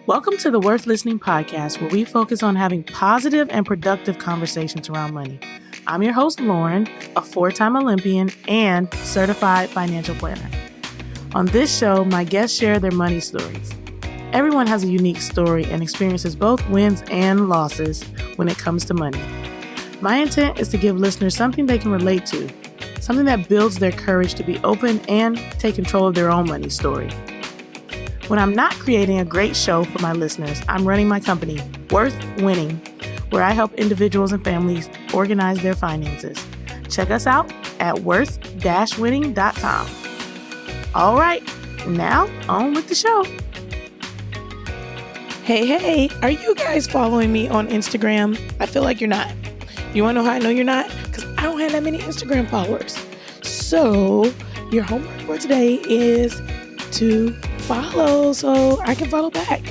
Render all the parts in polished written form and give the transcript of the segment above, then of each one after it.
Welcome to the Worth Listening podcast, where we focus on having positive and productive conversations around money. I'm your host, Lauren, a 4-time Olympian and certified financial planner. On this show, my guests share their money stories. Everyone has a unique story and experiences both wins and losses when it comes to money. My intent is to give listeners something they can relate to, something that builds their courage to be open and take control of their own money story. When I'm not creating a great show for my listeners, I'm running my company, Worth Winning, where I help individuals and families organize their finances. Check us out at worth-winning.com. All right, now on with the show. Hey, are you guys following me on Instagram? I feel like you're not. You want to know how I know you're not? Because I don't have that many Instagram followers. So your homework for today is to follow so I can follow back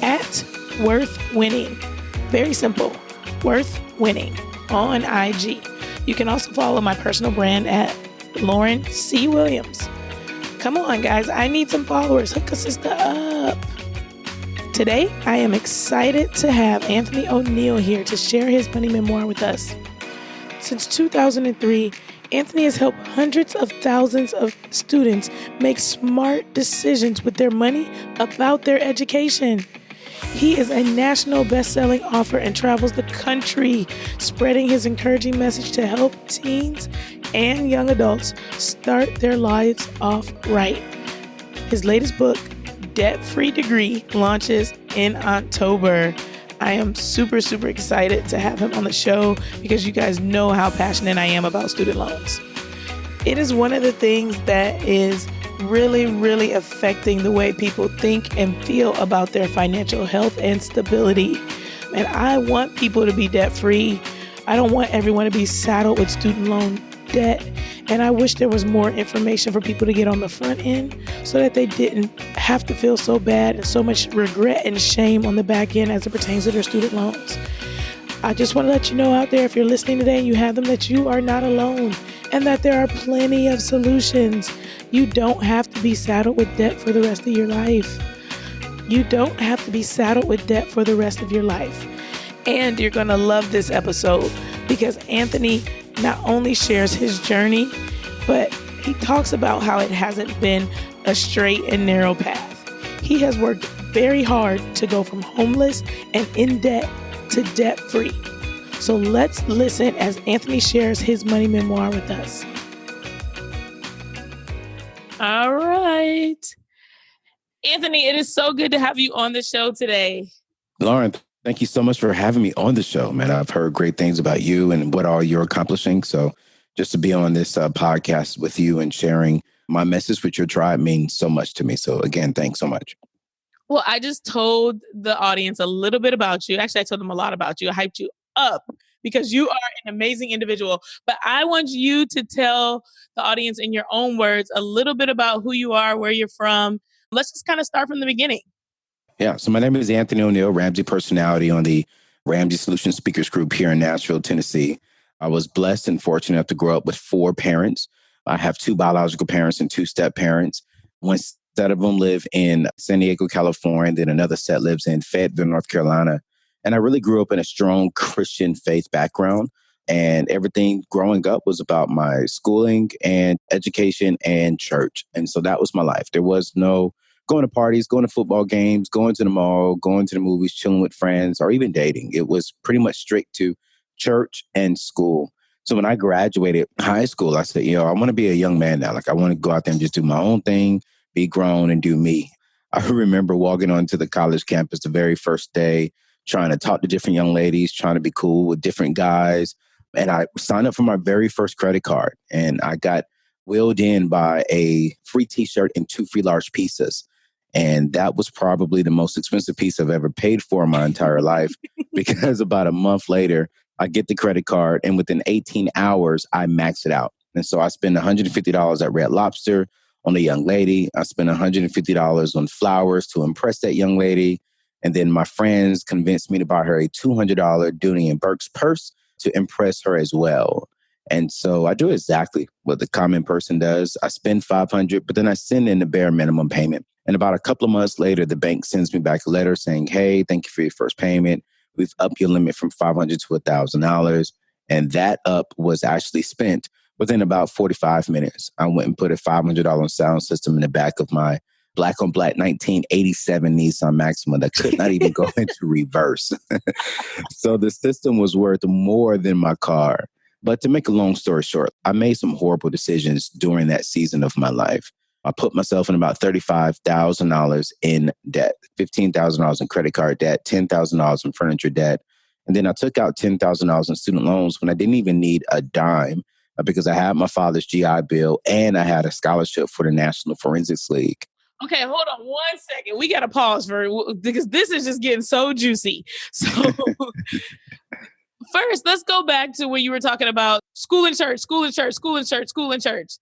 at Worth Winning. Very simple. Worth Winning on IG. You can also follow my personal brand at Lauren C. Williams. Come on, guys. I need some followers. Hook a sister up. Today, I am excited to have Anothy ONeal here to share his money memoir with us. Since 2003, Anthony has helped hundreds of thousands of students make smart decisions with their money about their education. He is a national best-selling author and travels the country, spreading his encouraging message to help teens and young adults start their lives off right. His latest book, Debt-Free Degree, launches in October. I am super excited to have him on the show because you guys know how passionate I am about student loans. It is one of the things that is really affecting the way people think and feel about their financial health and stability. And I want people to be debt-free. I don't want everyone to be saddled with student loan debt. And I wish there was more information for people to get on the front end so that they didn't have to feel so bad and so much regret and shame on the back end as it pertains to their student loans. I just want to let you know out there, if you're listening today and you have them, that you are not alone and that there are plenty of solutions. You don't have to be saddled with debt for the rest of your life. You don't have to be saddled with debt for the rest of your life. And you're going to love this episode because Anthony not only shares his journey, but he talks about how it hasn't been a straight and narrow path. He has worked very hard to go from homeless and in debt to debt-free. So let's listen as Anthony shares his money memoir with us. All right. Anthony, it is so good to have you on the show today. Lauren, thank you so much for having me on the show, man. I've heard great things about you and what all you're accomplishing. So just to be on this podcast with you and sharing my message with your tribe means so much to me. So again, thanks so much. Well, I just told the audience a little bit about you. Actually, I told them a lot about you. I hyped you up because you are an amazing individual. But I want you to tell the audience in your own words a little bit about who you are, where you're from. Let's just kind of start from the beginning. Yeah. So my name is Anothy ONeal, Ramsey Personality on the Ramsey Solutions Speakers Group here in Nashville, Tennessee. I was blessed and fortunate enough to grow up with 4 parents. I have 2 biological parents and 2 step parents. One set of them live in San Diego, California, and then another set lives in Fayetteville, North Carolina. And I really grew up in a strong Christian faith background. And everything growing up was about my schooling and education and church. And so that was my life. There was no going to parties, going to football games, going to the mall, going to the movies, chilling with friends, or even dating. It was pretty much strict to church and school. So when I graduated high school, I said, I want to be a young man now. Like I want to go out there and just do my own thing, be grown and do me. I remember walking onto the college campus the very first day, trying to talk to different young ladies, trying to be cool with different guys. And I signed up for my very first credit card and I got wheeled in by a free t-shirt and 2 free large pizzas. And that was probably the most expensive piece I've ever paid for in my entire life because about a month later, I get the credit card and within 18 hours, I max it out. And so I spend $150 at Red Lobster on a young lady. I spent $150 on flowers to impress that young lady. And then my friends convinced me to buy her a $200 Dooney & Burke's purse to impress her as well. And so I do exactly what the common person does. I spend $500, but then I send in the bare minimum payment. And about a couple of months later, the bank sends me back a letter saying, hey, thank you for your first payment. We've upped your limit from $500 to $1,000. And that up was actually spent within about 45 minutes. I went and put a $500 sound system in the back of my black on black 1987 Nissan Maxima that could not even go into reverse. So the system was worth more than my car. But to make a long story short, I made some horrible decisions during that season of my life. I put myself in about $35,000 in debt, $15,000 in credit card debt, $10,000 in furniture debt. And then I took out $10,000 in student loans when I didn't even need a dime because I had my father's GI Bill and I had a scholarship for the National Forensics League. Okay, hold on 1 second. We got to pause because this is just getting so juicy. So first, let's go back to when you were talking about school and church, school and church, school and church, school and church.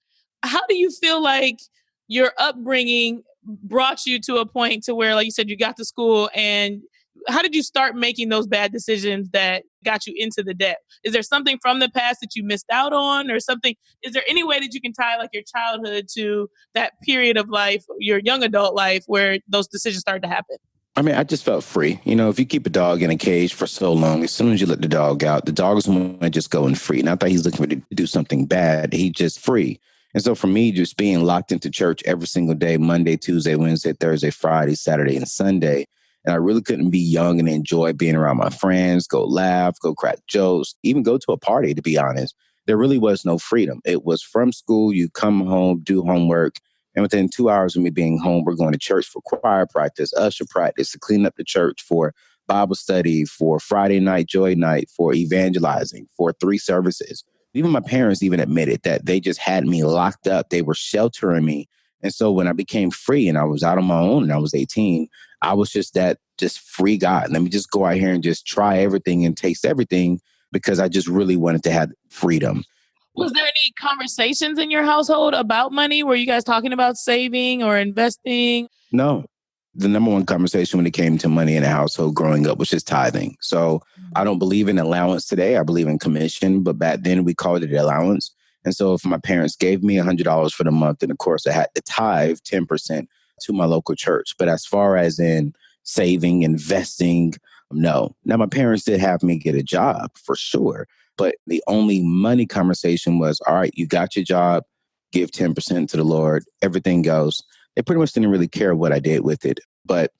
How do you feel like your upbringing brought you to a point to where, like you said, you got to school, and how did you start making those bad decisions that got you into the debt? Is there something from the past that you missed out on or something? Is there any way that you can tie like your childhood to that period of life, your young adult life, where those decisions started to happen? I mean, I just felt free. You know, if you keep a dog in a cage for so long, as soon as you let the dog out, the dog is going to just go and free. Not that he's looking to do something bad. He's just free. And so for me, just being locked into church every single day, Monday, Tuesday, Wednesday, Thursday, Friday, Saturday, and Sunday, and I really couldn't be young and enjoy being around my friends, go laugh, go crack jokes, even go to a party, to be honest. There really was no freedom. It was from school, you come home, do homework, and within 2 hours of me being home, we're going to church for choir practice, usher practice, to clean up the church, for Bible study, for Friday night joy night, for evangelizing, for 3 services. Even my parents even admitted that they just had me locked up. They were sheltering me. And so when I became free and I was out on my own and I was 18, I was just free guy. Let me just go out here and just try everything and taste everything because I just really wanted to have freedom. Was there any conversations in your household about money? Were you guys talking about saving or investing? No. The number one conversation when it came to money in the household growing up was just tithing. So I don't believe in allowance today. I believe in commission, but back then we called it allowance. And so if my parents gave me $100 for the month, then of course I had to tithe 10% to my local church. But as far as in saving, investing, no. Now my parents did have me get a job for sure. But the only money conversation was, all right, you got your job, give 10% to the Lord, everything goes. They pretty much didn't really care what I did with it, but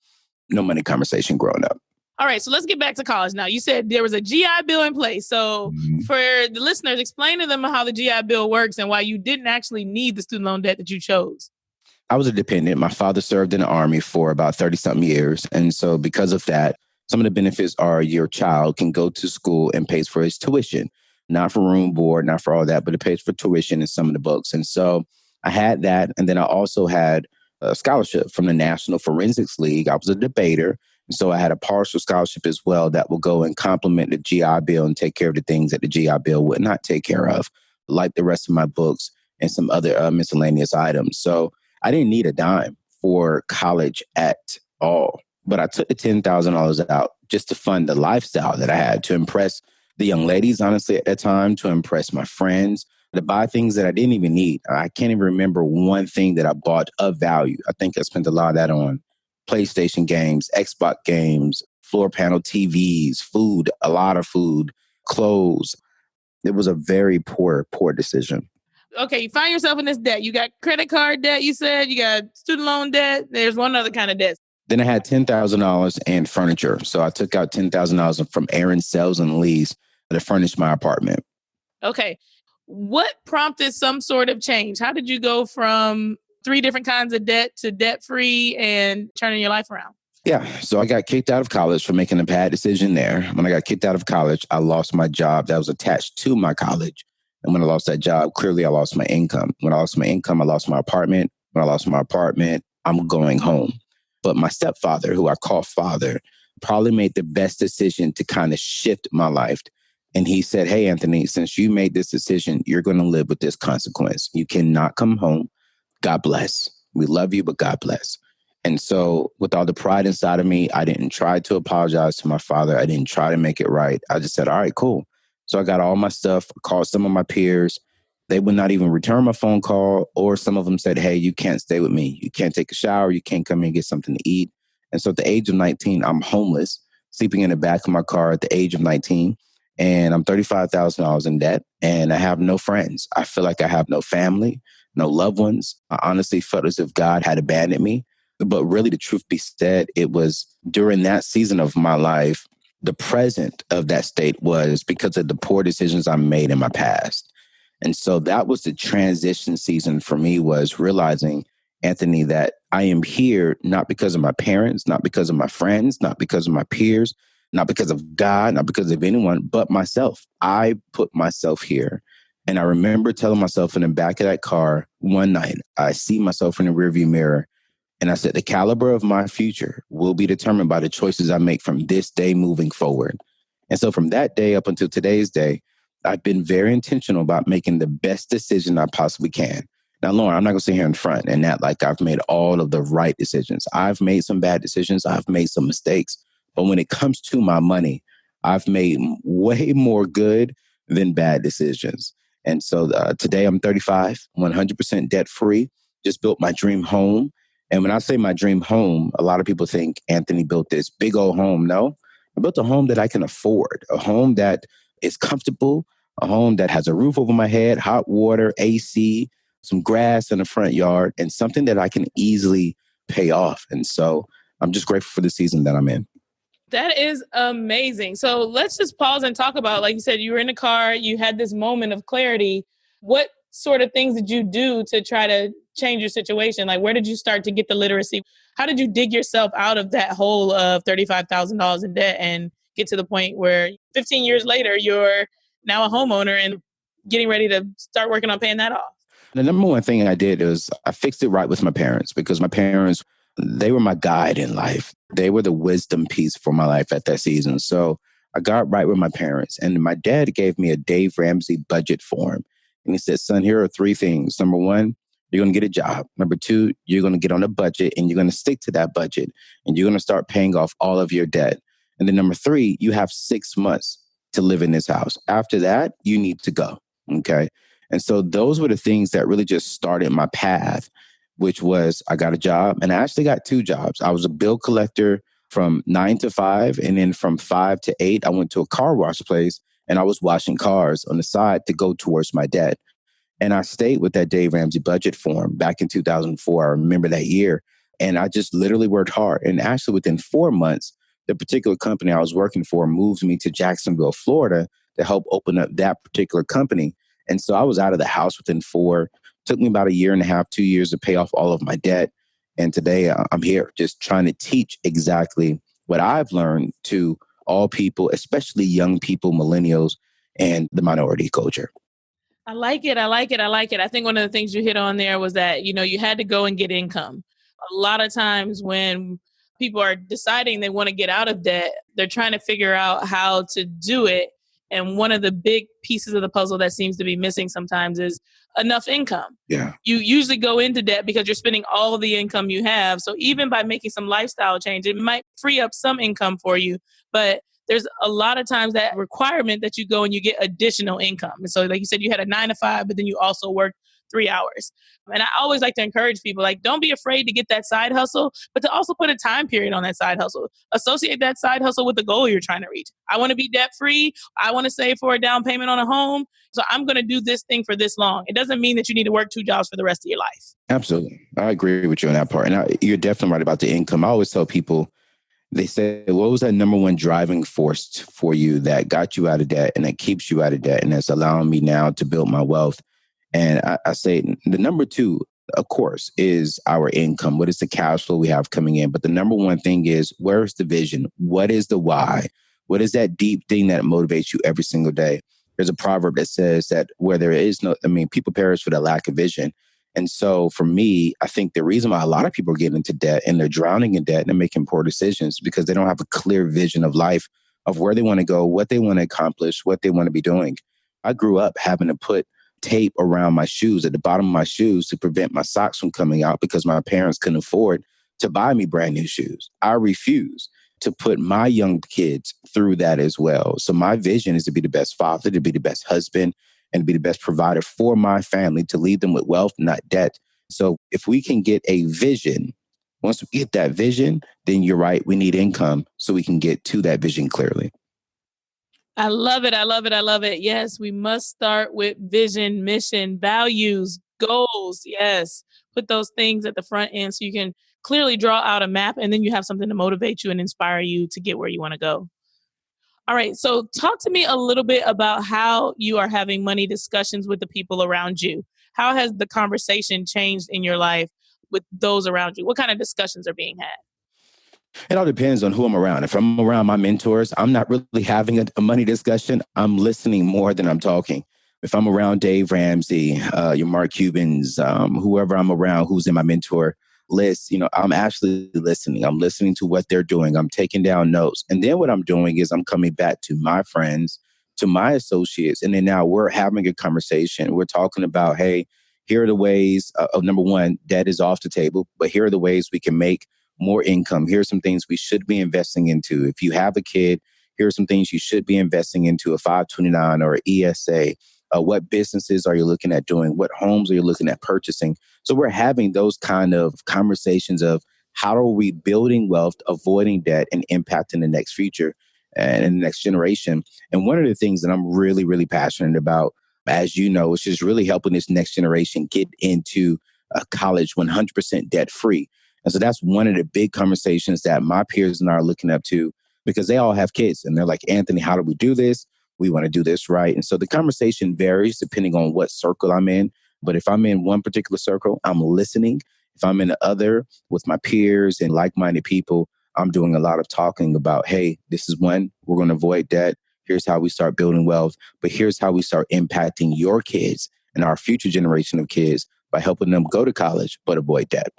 no money conversation growing up. All right, so let's get back to college now. You said there was a GI Bill in place. So for the listeners, explain to them how the GI Bill works and why you didn't actually need the student loan debt that you chose. I was a dependent. My father served in the Army for about 30-something years. And so because of that, some of the benefits are your child can go to school and pays for his tuition, not for room, board, not for all that, but it pays for tuition and some of the books. And so I had that. And then I also had a scholarship from the National Forensics League. I was a debater. And so I had a partial scholarship as well that will go and complement the GI Bill and take care of the things that the GI Bill would not take care of, like the rest of my books and some other miscellaneous items. So I didn't need a dime for college at all. But I took the $10,000 out just to fund the lifestyle that I had, to impress the young ladies, honestly, at that time, to impress my friends, to buy things that I didn't even need. I can't even remember one thing that I bought of value. I think I spent a lot of that on PlayStation games, Xbox games, floor panel TVs, food, a lot of food, clothes. It was a very poor decision. Okay, you find yourself in this debt. You got credit card debt, you said. You got student loan debt. There's one other kind of debt. Then I had $10,000 in furniture. So I took out $10,000 from Aaron Sales and Lease to furnish my apartment. Okay. What prompted some sort of change? How did you go from 3 different kinds of debt to debt-free and turning your life around? Yeah. So I got kicked out of college for making a bad decision there. When I got kicked out of college, I lost my job that was attached to my college. And when I lost that job, clearly I lost my income. When I lost my income, I lost my apartment. When I lost my apartment, I'm going home. But my stepfather, who I call father, probably made the best decision to kind of shift my life. And he said, hey, Anthony, since you made this decision, you're going to live with this consequence. You cannot come home. God bless. We love you, but God bless. And so with all the pride inside of me, I didn't try to apologize to my father. I didn't try to make it right. I just said, all right, cool. So I got all my stuff, called some of my peers. They would not even return my phone call, or some of them said, hey, you can't stay with me. You can't take a shower. You can't come in and get something to eat. And so at the age of 19, I'm homeless, sleeping in the back of my car at the age of 19. And I'm $35,000 in debt, and I have no friends. I feel like I have no family, no loved ones. I honestly felt as if God had abandoned me. But really, the truth be said, it was during that season of my life, the present of that state was because of the poor decisions I made in my past. And so that was the transition season for me, was realizing, Anthony, that I am here not because of my parents, not because of my friends, not because of my peers, not because of God, not because of anyone, but myself. I put myself here. And I remember telling myself in the back of that car one night, I see myself in the rearview mirror, and I said, the caliber of my future will be determined by the choices I make from this day moving forward. And so from that day up until today's day, I've been very intentional about making the best decision I possibly can. Now, Lauren, I'm not going to sit here in front and act like I've made all of the right decisions. I've made some bad decisions. I've made some mistakes. But when it comes to my money, I've made way more good than bad decisions. And so today I'm 35, 100% debt free, just built my dream home. And when I say my dream home, a lot of people think Anthony built this big old home. No, I built a home that I can afford, a home that is comfortable, a home that has a roof over my head, hot water, AC, some grass in the front yard, and something that I can easily pay off. And so I'm just grateful for the season that I'm in. That is amazing. So let's just pause and talk about, like you said, you were in the car, you had this moment of clarity. What sort of things did you do to try to change your situation? Like, where did you start to get the literacy? How did you dig yourself out of that hole of $35,000 in debt and get to the point where 15 years later, you're now a homeowner and getting ready to start working on paying that off? The number one thing I did is I fixed it right with my parents, because my parents, they were my guide in life. They were the wisdom piece for my life at that season. So I got right with my parents, and my dad gave me a Dave Ramsey budget form. And he said, son, here are three things. Number one, you're going to get a job. Number two, you're going to get on a budget and you're going to stick to that budget, and you're going to start paying off all of your debt. And then number three, you have 6 months to live in this house. After that, you need to go. Okay. And so those were the things that really just started my path, which was I got a job, and I actually got two jobs. I was a bill collector from 9 to 5. And then from 5 to 8, I went to a car wash place and I was washing cars on the side to go towards my debt. And I stayed with that Dave Ramsey budget form back in 2004. I remember that year. And I just literally worked hard. And actually within 4 months, the particular company I was working for moved me to Jacksonville, Florida to help open up that particular company. And so I was out of the house within 4. Took me about a year and a half, 2 years to pay off all of my debt. And today I'm here just trying to teach exactly what I've learned to all people, especially young people, millennials, and the minority culture. I like it. I like it. I like it. I think one of the things you hit on there was that, you had to go and get income. A lot of times when people are deciding they want to get out of debt, they're trying to figure out how to do it. And one of the big pieces of the puzzle that seems to be missing sometimes is enough income. Yeah. You usually go into debt because you're spending all of the income you have. So even by making some lifestyle change, it might free up some income for you. But there's a lot of times that requirement that you go and you get additional income. And so, like you said, you had a 9 to 5, but then you also worked 3 hours. And I always like to encourage people, like, don't be afraid to get that side hustle, but to also put a time period on that side hustle. Associate that side hustle with the goal you're trying to reach. I want to be debt free. I want to save for a down payment on a home. So I'm going to do this thing for this long. It doesn't mean that you need to work 2 jobs for the rest of your life. Absolutely. I agree with you on that part. And you're definitely right about the income. I always tell people, they say, what was that number one driving force for you that got you out of debt and that keeps you out of debt and that's allowing me now to build my wealth? And I say the number two, of course, is our income. What is the cash flow we have coming in? But the number one thing is, where's the vision? What is the why? What is that deep thing that motivates you every single day? There's a proverb that says that where there is no, people perish for the lack of vision. And so for me, I think the reason why a lot of people are getting into debt and they're drowning in debt and they're making poor decisions because they don't have a clear vision of life, of where they want to go, what they want to accomplish, what they want to be doing. I grew up having to put tape around my shoes, at the bottom of my shoes, to prevent my socks from coming out because my parents couldn't afford to buy me brand new shoes. I refuse to put my young kids through that as well. So my vision is to be the best father, to be the best husband, and be the best provider for my family to leave them with wealth, not debt. So if we can get a vision, once we get that vision, then you're right, we need income so we can get to that vision clearly. I love it. I love it. I love it. Yes, we must start with vision, mission, values, goals. Yes. Put those things at the front end so you can clearly draw out a map and then you have something to motivate you and inspire you to get where you want to go. All right. So, talk to me a little bit about how you are having money discussions with the people around you. How has the conversation changed in your life with those around you? What kind of discussions are being had? It all depends on who I'm around. If I'm around my mentors, I'm not really having a money discussion. I'm listening more than I'm talking. If I'm around Dave Ramsey, your Mark Cubans, whoever I'm around who's in my mentor list, I'm actually listening. I'm listening to what they're doing. I'm taking down notes. And then what I'm doing is I'm coming back to my friends, to my associates. And then now we're having a conversation. We're talking about, hey, here are the ways of number one, debt is off the table, but here are the ways we can make more income. Here are some things we should be investing into. If you have a kid, here are some things you should be investing into, a 529 or ESA. What businesses are you looking at doing? What homes are you looking at purchasing? So we're having those kind of conversations of how are we building wealth, avoiding debt, and impacting the next future and the next generation. And one of the things that I'm really, really passionate about, as you know, is just really helping this next generation get into college 100% debt free. And so that's one of the big conversations that my peers and I are looking up to because they all have kids and they're like, Anthony, how do we do this? We want to do this right. And so the conversation varies depending on what circle I'm in. But if I'm in one particular circle, I'm listening. If I'm in the other with my peers and like-minded people, I'm doing a lot of talking about, hey, this is when we're going to avoid debt. Here's how we start building wealth. But here's how we start impacting your kids and our future generation of kids by helping them go to college, but avoid debt.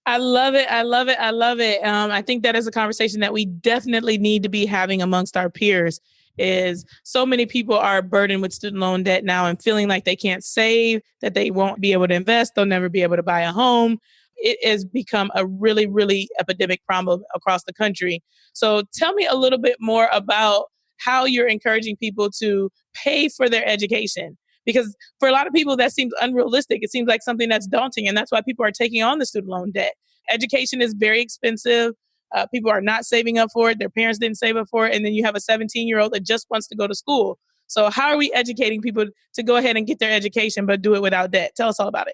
I love it. I love it. I love it. I think that is a conversation that we definitely need to be having amongst our peers. Is so many people are burdened with student loan debt now and feeling like they can't save, that they won't be able to invest, they'll never be able to buy a home. It has become a really, really epidemic problem across the country. So tell me a little bit more about how you're encouraging people to pay for their education. Because for a lot of people, that seems unrealistic. It seems like something that's daunting. And that's why people are taking on the student loan debt. Education is very expensive. People are not saving up for it. Their parents didn't save up for it. And then you have a 17-year-old that just wants to go to school. So how are we educating people to go ahead and get their education, but do it without debt? Tell us all about it.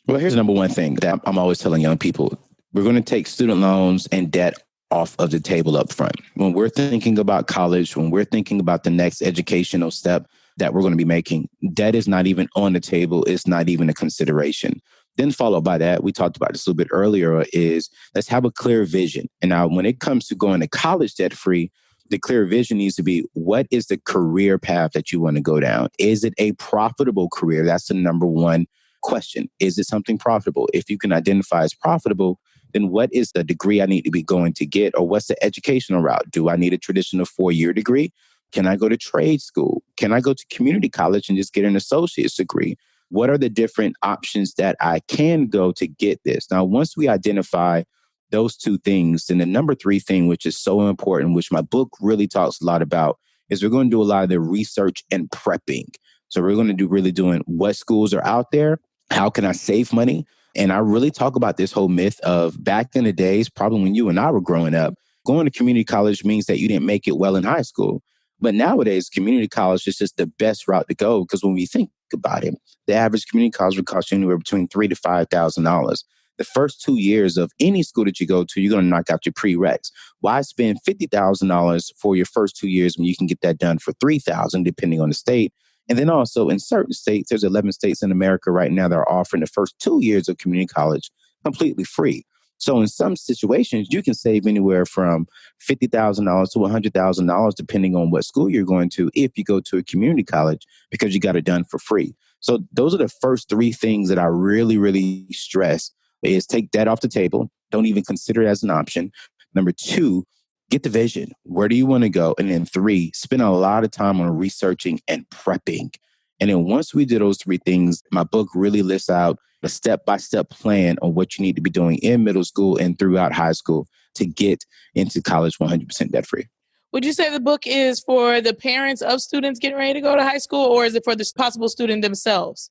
Well, here's the number one thing that I'm always telling young people. We're going to take student loans and debt off of the table up front. When we're thinking about college, when we're thinking about the next educational step that we're going to be making, debt is not even on the table. It's not even a consideration. Then followed by that, we talked about this a little bit earlier, is let's have a clear vision. And now when it comes to going to college debt free, the clear vision needs to be, what is the career path that you want to go down? Is it a profitable career? That's the number one question. Is it something profitable? If you can identify as profitable, then what is the degree I need to be going to get? Or what's the educational route? Do I need a traditional 4-year degree? Can I go to trade school? Can I go to community college and just get an associate's degree? What are the different options that I can go to get this? Now, once we identify those two things, then the number three thing, which is so important, which my book really talks a lot about, is we're going to do a lot of the research and prepping. So we're going to do really doing what schools are out there. How can I save money? And I really talk about this whole myth of back in the days, probably when you and I were growing up, going to community college means that you didn't make it well in high school. But nowadays, community college is just the best route to go because when we think about it, the average community college would cost you anywhere between $3,000 to $5,000. The first 2 years of any school that you go to, you're going to knock out your prereqs. Why spend $50,000 for your first 2 years when you can get that done for $3,000, depending on the state? And then also in certain states, there's 11 states in America right now that are offering the first 2 years of community college completely free. So in some situations, you can save anywhere from $50,000 to $100,000, depending on what school you're going to, if you go to a community college, because you got it done for free. So those are the first three things that I really, really stress is take that off the table. Don't even consider it as an option. Number two, get the vision. Where do you want to go? And then three, spend a lot of time on researching and prepping. And then once we do those three things, my book really lists out a step-by-step plan on what you need to be doing in middle school and throughout high school to get into college 100% debt-free. Would you say the book is for the parents of students getting ready to go to high school, or is it for the possible student themselves?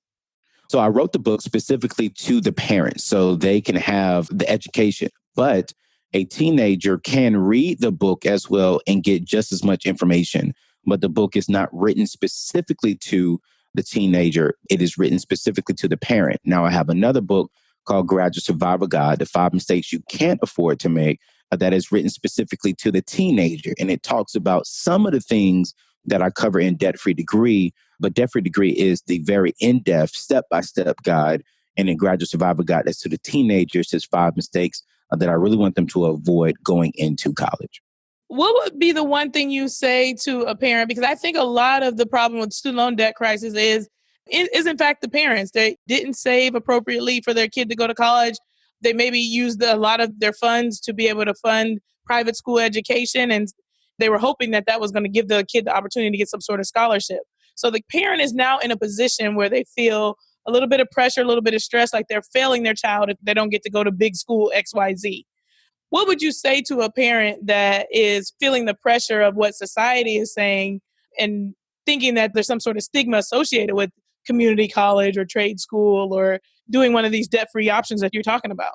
So I wrote the book specifically to the parents so they can have the education. But a teenager can read the book as well and get just as much information. But the book is not written specifically to the teenager, it is written specifically to the parent. Now, I have another book called Graduate Survival Guide, The Five Mistakes You Can't Afford to Make, that is written specifically to the teenager. And it talks about some of the things that I cover in Debt Free Degree, but Debt Free Degree is the very in-depth, step-by-step guide. And in Graduate Survival Guide, that's to the teenagers, says five mistakes that I really want them to avoid going into college. What would be the one thing you say to a parent? Because I think a lot of the problem with student loan debt crisis is in fact the parents. They didn't save appropriately for their kid to go to college. They maybe used a lot of their funds to be able to fund private school education, and they were hoping that that was going to give the kid the opportunity to get some sort of scholarship. So the parent is now in a position where they feel a little bit of pressure, a little bit of stress, like they're failing their child if they don't get to go to big school XYZ. What would you say to a parent that is feeling the pressure of what society is saying and thinking that there's some sort of stigma associated with community college or trade school or doing one of these debt-free options that you're talking about?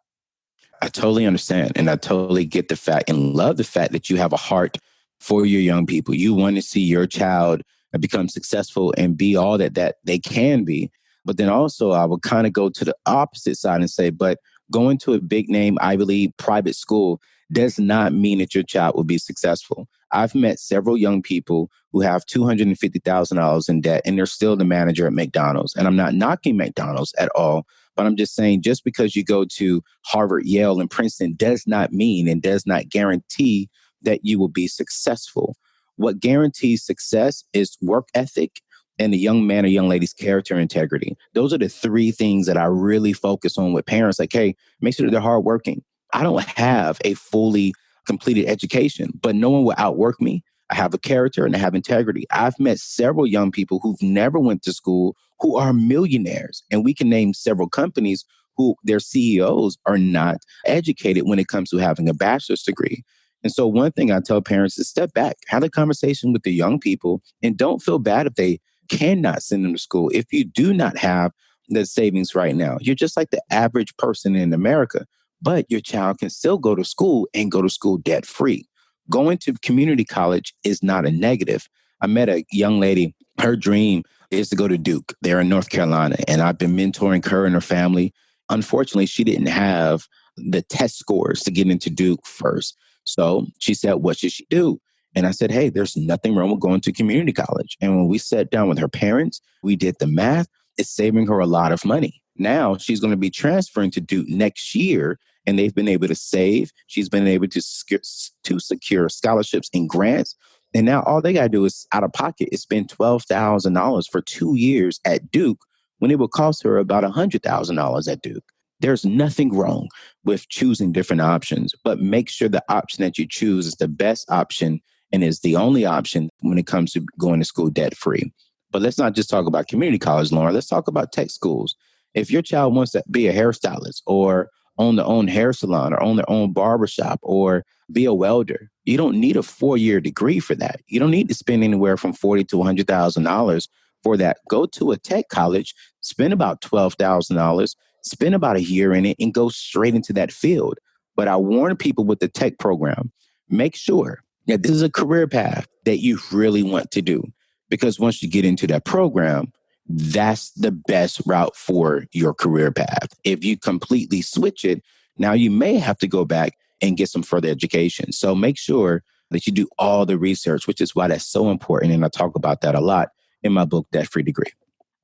I totally understand. And I totally get the fact and love the fact that you have a heart for your young people. You want to see your child become successful and be all that they can be. But then also, I would kind of go to the opposite side and say, but going to a big name Ivy League private school does not mean that your child will be successful. I've met several young people who have $250,000 in debt and they're still the manager at McDonald's. And I'm not knocking McDonald's at all, but I'm just saying just because you go to Harvard, Yale, and Princeton does not mean and does not guarantee that you will be successful. What guarantees success is work ethic and the young man or young lady's character and integrity. Those are the three things that I really focus on with parents. Like, hey, make sure that they're hardworking. I don't have a fully completed education, but no one will outwork me. I have a character and I have integrity. I've met several young people who've never went to school who are millionaires. And we can name several companies who their CEOs are not educated when it comes to having a bachelor's degree. And so one thing I tell parents is step back, have a conversation with the young people, and don't feel bad if they cannot send them to school. If you do not have the savings right now, you're just like the average person in America, but your child can still go to school and go to school debt free. Going to community college is not a negative. I met a young lady, her dream is to go to Duke. They're in North Carolina, and I've been mentoring her and her family. Unfortunately, she didn't have the test scores to get into Duke first. So she said, what should she do? And I said, hey, there's nothing wrong with going to community college. And when we sat down with her parents, we did the math. It's saving her a lot of money. Now she's going to be transferring to Duke next year, and they've been able to save. She's been able to secure scholarships and grants. And now all they got to do is out of pocket is spend $12,000 for 2 years at Duke when it would cost her about $100,000 at Duke. There's nothing wrong with choosing different options, but make sure the option that you choose is the best option and is the only option when it comes to going to school debt free. But let's not just talk about community college, Lauren. Let's talk about tech schools. If your child wants to be a hairstylist or own their own hair salon or own their own barbershop or be a welder, you don't need a 4-year degree for that. You don't need to spend anywhere from $40,000 to $100,000 for that. Go to a tech college, spend about $12,000, spend about a year in it, and go straight into that field. But I warn people with the tech program, make sure that this is a career path that you really want to do. Because once you get into that program, that's the best route for your career path. If you completely switch it, now you may have to go back and get some further education. So make sure that you do all the research, which is why that's so important. And I talk about that a lot in my book, Debt Free Degree.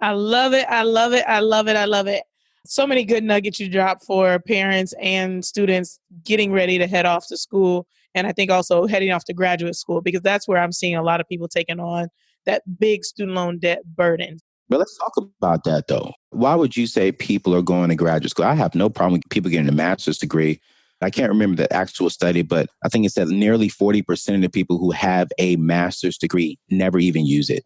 I love it. I love it. I love it. I love it. So many good nuggets you drop for parents and students getting ready to head off to school. And I think also heading off to graduate school, because that's where I'm seeing a lot of people taking on that big student loan debt burden. But let's talk about that, though. Why would you say people are going to graduate school? I have no problem with people getting a master's degree. I can't remember the actual study, but I think it said nearly 40% of the people who have a master's degree never even use it.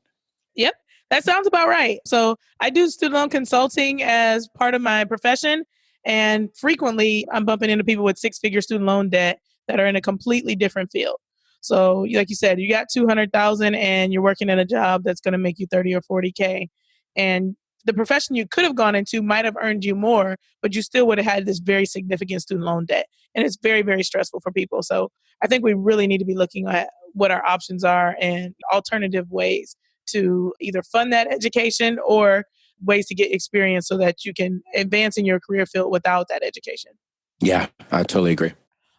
Yep, that sounds about right. So I do student loan consulting as part of my profession. And frequently I'm bumping into people with 6-figure student loan debt that are in a completely different field. So like you said, you got 200,000 and you're working in a job that's going to make you 30 or 40K. And the profession you could have gone into might have earned you more, but you still would have had this very significant student loan debt. And it's very, very stressful for people. So I think we really need to be looking at what our options are and alternative ways to either fund that education or ways to get experience so that you can advance in your career field without that education. Yeah, I totally agree.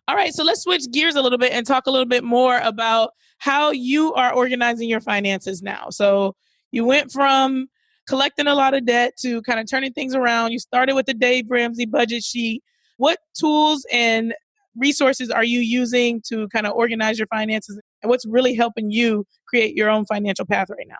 All right, so let's switch gears a little bit and talk a little bit more about how you are organizing your finances now. So you went from collecting a lot of debt to kind of turning things around. You started with the Dave Ramsey budget sheet. What tools and resources are you using to kind of organize your finances? And what's really helping you create your own financial path right now?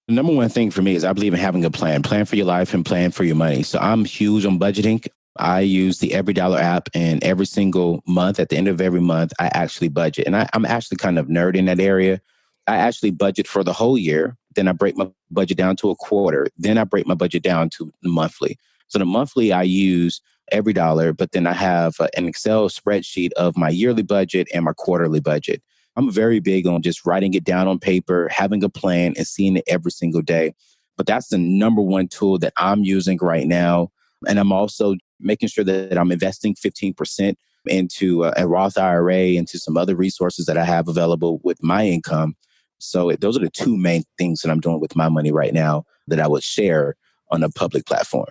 The number one thing for me is I believe in having a plan for your life and plan for your money. So I'm huge on budgeting. I use the Every Dollar app, and every single month, at the end of every month, I actually budget. And I'm actually kind of nerd in that area. I actually budget for the whole year. Then I break my budget down to a quarter. Then I break my budget down to the monthly. So the monthly I use Every Dollar, but then I have an Excel spreadsheet of my yearly budget and my quarterly budget. I'm very big on just writing it down on paper, having a plan, and seeing it every single day. But that's the number one tool that I'm using right now. And I'm also making sure that I'm investing 15% into a Roth IRA, into some other resources that I have available with my income. So those are the two main things that I'm doing with my money right now that I would share on a public platform.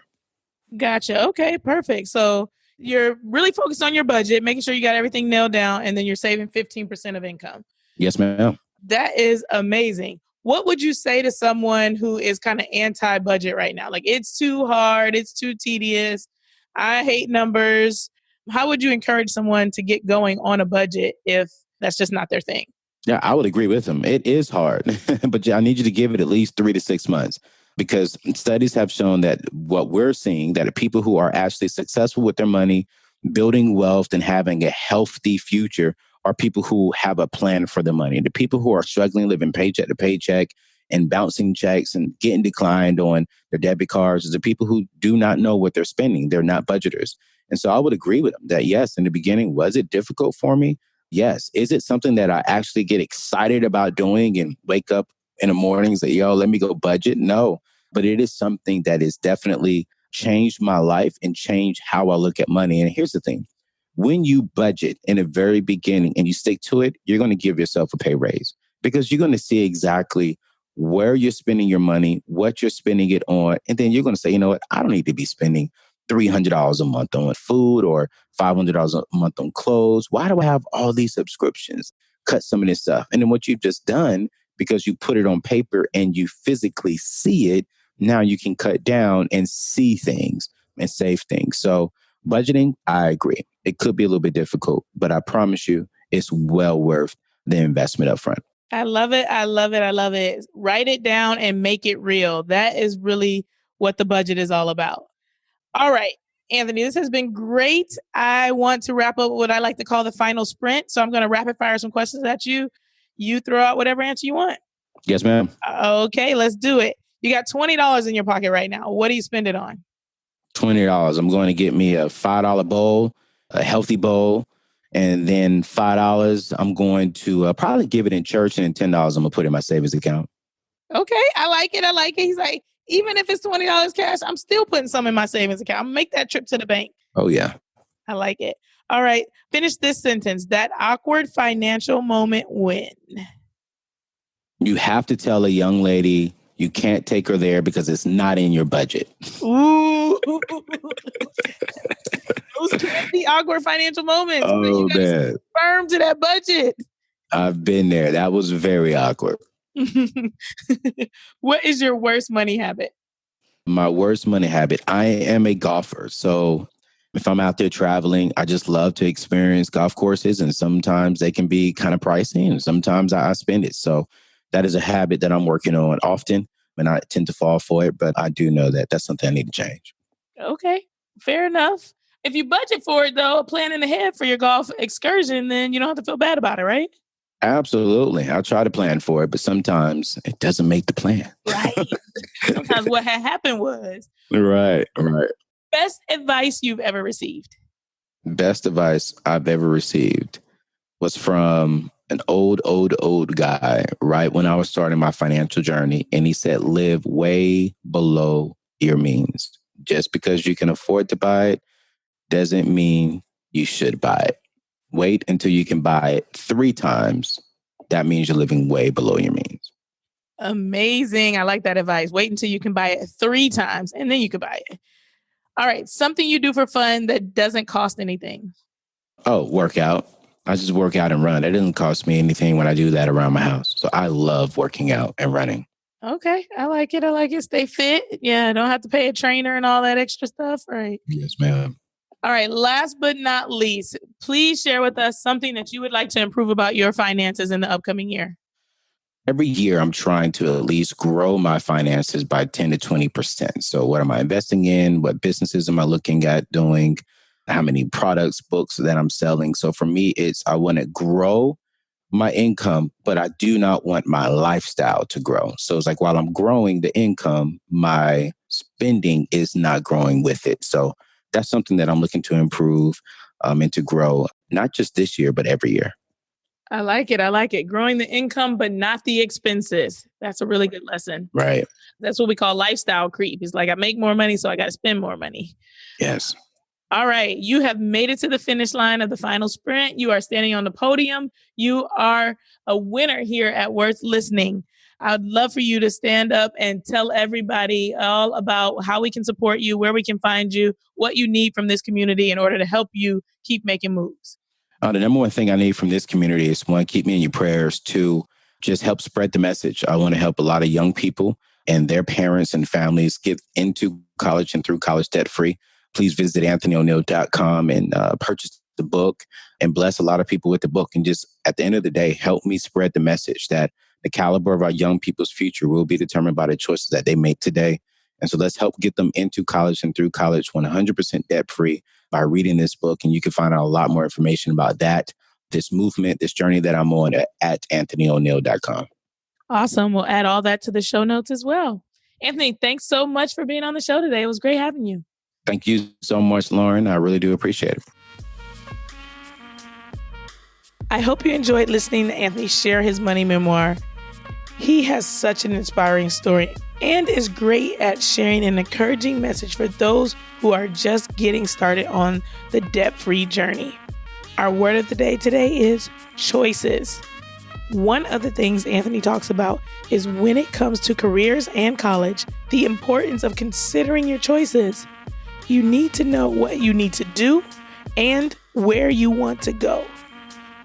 Gotcha. Okay, perfect. So you're really focused on your budget, making sure you got everything nailed down, and then you're saving 15% of income. Yes, ma'am. That is amazing. What would you say to someone who is kind of anti-budget right now? Like, it's too hard, it's too tedious. I hate numbers. How would you encourage someone to get going on a budget if that's just not their thing? Yeah, I would agree with him. It is hard, but I need you to give it at least 3 to 6 months, because studies have shown that what we're seeing, that people who are actually successful with their money, building wealth and having a healthy future, are people who have a plan for the money. The people who are struggling, living paycheck to paycheck and bouncing checks and getting declined on their debit cards, is the people who do not know what they're spending. They're not budgeters. And so I would agree with them that, yes, in the beginning, was it difficult for me? Yes. Is it something that I actually get excited about doing and wake up in the mornings that, yo, let me go budget? No. But it is something that has definitely changed my life and changed how I look at money. And here's the thing. When you budget in the very beginning and you stick to it, you're going to give yourself a pay raise, because you're going to see exactly where you're spending your money, what you're spending it on. And then you're going to say, you know what? I don't need to be spending $300 a month on food or $500 a month on clothes. Why do I have all these subscriptions? Cut some of this stuff. And then what you've just done, because you put it on paper and you physically see it, now you can cut down and see things and save things. So budgeting, I agree. It could be a little bit difficult, but I promise you it's well worth the investment up front. I love it. I love it. I love it. Write it down and make it real. That is really what the budget is all about. All right, Anthony, this has been great. I want to wrap up what I like to call the final sprint. So I'm going to rapid fire some questions at you. You throw out whatever answer you want. Yes, ma'am. Okay, let's do it. You got $20 in your pocket right now. What do you spend it on? $20. I'm going to get me a $5 bowl, a healthy bowl. And then $5, I'm going to probably give it in church. And then $10, I'm going to put in my savings account. Okay, I like it. I like it. He's like, even if it's $20 cash, I'm still putting some in my savings account. I'm going to make that trip to the bank. Oh, yeah. I like it. All right, finish this sentence. That awkward financial moment when? You have to tell a young lady you can't take her there because it's not in your budget. Ooh. Those can't be awkward financial moments. Oh, man. Firm to that budget. I've been there. That was very awkward. What is your worst money habit? My worst money habit. I am a golfer. So if I'm out there traveling, I just love to experience golf courses. And sometimes they can be kind of pricey and sometimes I spend it. So that is a habit that I'm working on often. And I tend to fall for it. But I do know that that's something I need to change. Okay, fair enough. If you budget for it, though, planning ahead for your golf excursion, then you don't have to feel bad about it, right? Absolutely. I'll try to plan for it, but sometimes it doesn't make the plan. Right. Sometimes what had happened was. Right. Best advice you've ever received? Best advice I've ever received was from an old guy right when I was starting my financial journey. And he said, live way below your means. Just because you can afford to buy it doesn't mean you should buy it. Wait until you can buy it 3 times. That means you're living way below your means. Amazing. I like that advice. Wait until you can buy it 3 times and then you can buy it. All right. Something you do for fun that doesn't cost anything. Oh, workout. I just work out and run. It doesn't cost me anything when I do that around my house. So I love working out and running. Okay. I like it. I like it. Stay fit. Yeah. Don't have to pay a trainer and all that extra stuff. Right. Yes, ma'am. All right. Last but not least, please share with us something that you would like to improve about your finances in the upcoming year. Every year, I'm trying to at least grow my finances by 10 to 20%. So what am I investing in? What businesses am I looking at doing? How many products, books that I'm selling? So for me, I want to grow my income, but I do not want my lifestyle to grow. So it's like while I'm growing the income, my spending is not growing with it. So that's something that I'm looking to improve and to grow, not just this year, but every year. I like it. I like it. Growing the income, but not the expenses. That's a really good lesson. Right. That's what we call lifestyle creep. It's like I make more money, so I got to spend more money. Yes. All right. You have made it to the finish line of the final sprint. You are standing on the podium. You are a winner here at Worth Listening. I would love for you to stand up and tell everybody all about how we can support you, where we can find you, what you need from this community in order to help you keep making moves. The number one thing I need from this community is 1, keep me in your prayers. 2, just help spread the message. I want to help a lot of young people and their parents and families get into college and through college debt free. Please visit AnothyONeal.com and purchase the book and bless a lot of people with the book. And just at the end of the day, help me spread the message that the caliber of our young people's future will be determined by the choices that they make today. And so let's help get them into college and through college 100% debt free by reading this book. And you can find out a lot more information about that, this movement, this journey that I'm on at AnothyONeal.com. Awesome. We'll add all that to the show notes as well. Anthony, thanks so much for being on the show today. It was great having you. Thank you so much, Lauren. I really do appreciate it. I hope you enjoyed listening to Anthony share his money memoir. He has such an inspiring story and is great at sharing an encouraging message for those who are just getting started on the debt-free journey. Our word of the day today is choices. One of the things Anthony talks about is when it comes to careers and college, the importance of considering your choices. You need to know what you need to do and where you want to go.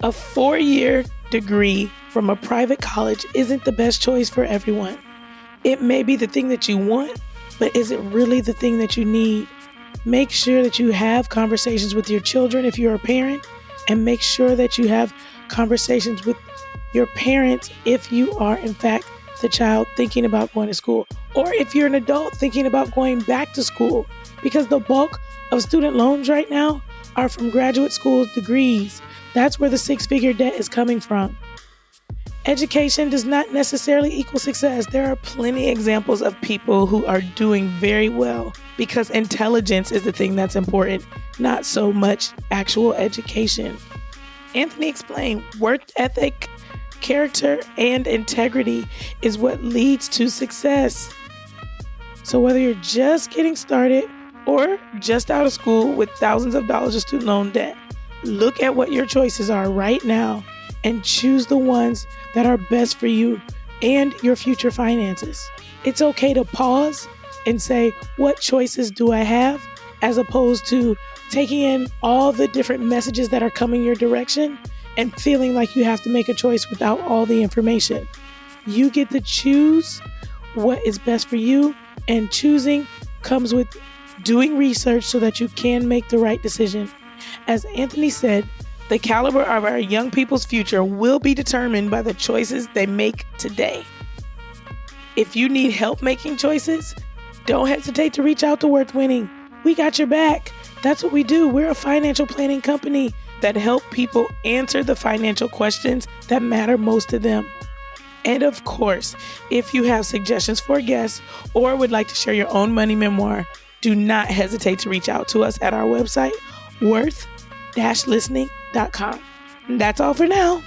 A 4-year degree from a private college isn't the best choice for everyone. It may be the thing that you want, but is it really the thing that you need? Make sure that you have conversations with your children if you're a parent, and make sure that you have conversations with your parents if you are, in fact, the child thinking about going to school, or if you're an adult thinking about going back to school, because the bulk of student loans right now are from graduate school degrees. That's where the 6-figure debt is coming from. Education does not necessarily equal success. There are plenty of examples of people who are doing very well because intelligence is the thing that's important, not so much actual education. Anthony explained work ethic, character, and integrity is what leads to success. So whether you're just getting started or just out of school with thousands of dollars of student loan debt, look at what your choices are right now and choose the ones that are best for you and your future finances. It's okay to pause and say, what choices do I have? As opposed to taking in all the different messages that are coming your direction and feeling like you have to make a choice without all the information. You get to choose what is best for you, and choosing comes with doing research so that you can make the right decision. As Anthony said, the caliber of our young people's future will be determined by the choices they make today. If you need help making choices, don't hesitate to reach out to Worth Winning. We got your back. That's what we do. We're a financial planning company that help people answer the financial questions that matter most to them. And of course, if you have suggestions for guests or would like to share your own money memoir, do not hesitate to reach out to us at our website, worth-listening.com. That's all for now.